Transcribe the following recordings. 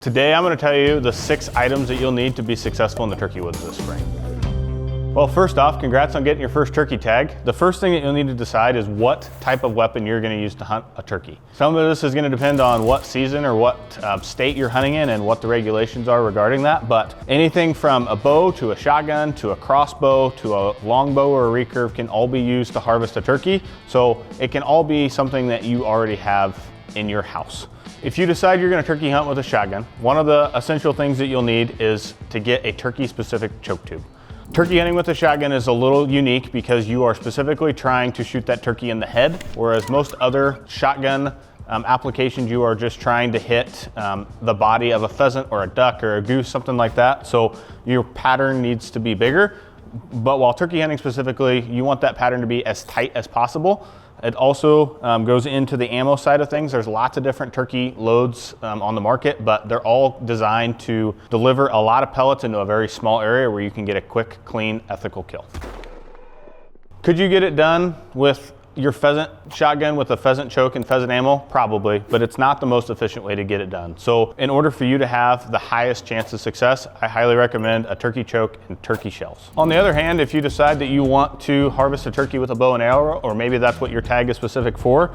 Today I'm going to tell you the 6 items that you'll need to be successful in the turkey woods this spring. Well, first off, congrats on getting your first turkey tag. The first thing that you'll need to decide is what type of weapon you're going to use to hunt a turkey. Some of this is going to depend on what season or what state you're hunting in and what the regulations are regarding that, but anything from a bow to a shotgun to a crossbow to a longbow or a recurve can all be used to harvest a turkey, so it can all be something that you already have in your house. If you decide you're going to turkey hunt with a shotgun, one of the essential things that you'll need is to get a turkey-specific choke tube. Turkey hunting with a shotgun is a little unique because you are specifically trying to shoot that turkey in the head, whereas most other shotgun applications you are just trying to hit the body of a pheasant or a duck or a goose, something like that. So your pattern needs to be bigger, but while turkey hunting specifically, you want that pattern to be as tight as possible. It also goes into the ammo side of things. There's lots of different turkey loads on the market, but they're all designed to deliver a lot of pellets into a very small area where you can get a quick, clean, ethical kill. Could you get it done with your pheasant shotgun with a pheasant choke and pheasant ammo? Probably, but it's not the most efficient way to get it done. So in order for you to have the highest chance of success, I highly recommend a turkey choke and turkey shells. On the other hand, if you decide that you want to harvest a turkey with a bow and arrow, or maybe that's what your tag is specific for,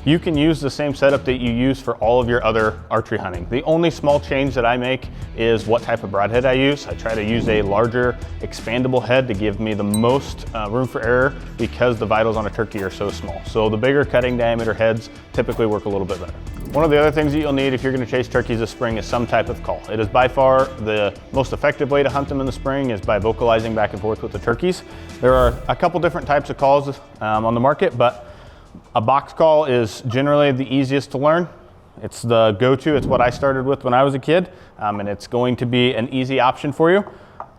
you can use the same setup that you use for all of your other archery hunting. The only small change that I make is what type of broadhead I use. I try to use a larger expandable head to give me the most room for error because the vitals on a turkey are so small. So the bigger cutting diameter heads typically work a little bit better. One of the other things that you'll need if you're going to chase turkeys this spring is some type of call. It is by far the most effective way to hunt them in the spring is by vocalizing back and forth with the turkeys. There are a couple different types of calls on the market, but a box call is generally the easiest to learn. It's the go-to. It's what I started with when I was a kid, and it's going to be an easy option for you.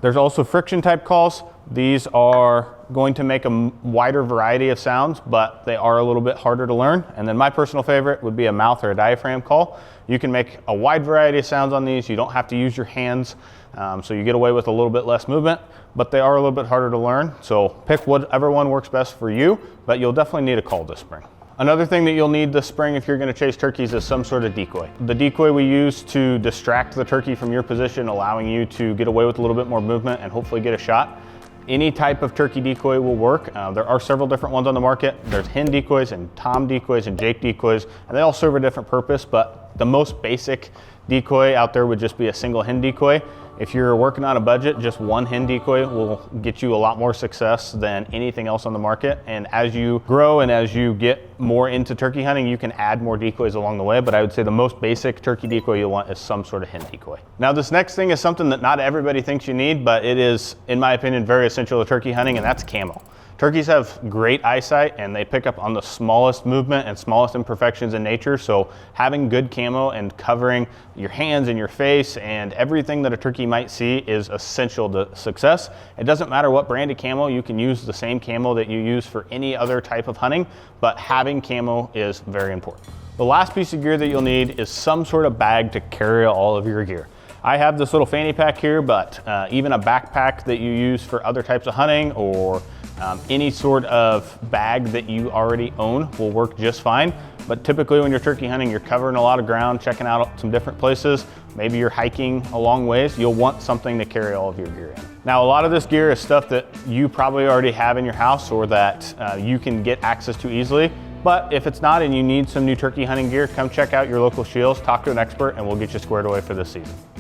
There's also friction type calls. These are going to make a wider variety of sounds, but they are a little bit harder to learn. And then my personal favorite would be a mouth or a diaphragm call. You can make a wide variety of sounds on these. You don't have to use your hands, so you get away with a little bit less movement, but they are a little bit harder to learn. So pick whatever one works best for you, but you'll definitely need a call this spring. Another thing that you'll need this spring if you're going to chase turkeys is some sort of decoy. The decoy we use to distract the turkey from your position, allowing you to get away with a little bit more movement and hopefully get a shot. Any type of turkey decoy will work. There are several different ones on the market. There's hen decoys and tom decoys and jake decoys, and they all serve a different purpose, but the most basic decoy out there would just be a single hen decoy. If you're working on a budget, just one hen decoy will get you a lot more success than anything else on the market. And as you grow and as you get more into turkey hunting, you can add more decoys along the way. But I would say the most basic turkey decoy you'll want is some sort of hen decoy. Now, this next thing is something that not everybody thinks you need, but it is, in my opinion, very essential to turkey hunting, and that's camo. Turkeys have great eyesight and they pick up on the smallest movement and smallest imperfections in nature. So having good camo and covering your hands and your face and everything that a turkey might see is essential to success. It doesn't matter what brand of camo, you can use the same camo that you use for any other type of hunting, but having camo is very important. The last piece of gear that you'll need is some sort of bag to carry all of your gear. I have this little fanny pack here, but even a backpack that you use for other types of hunting or any sort of bag that you already own will work just fine. But typically when you're turkey hunting, you're covering a lot of ground, checking out some different places. Maybe you're hiking a long ways. You'll want something to carry all of your gear in. Now, a lot of this gear is stuff that you probably already have in your house or that you can get access to easily. But if it's not and you need some new turkey hunting gear, come check out your local SCHEELS, talk to an expert, and we'll get you squared away for this season.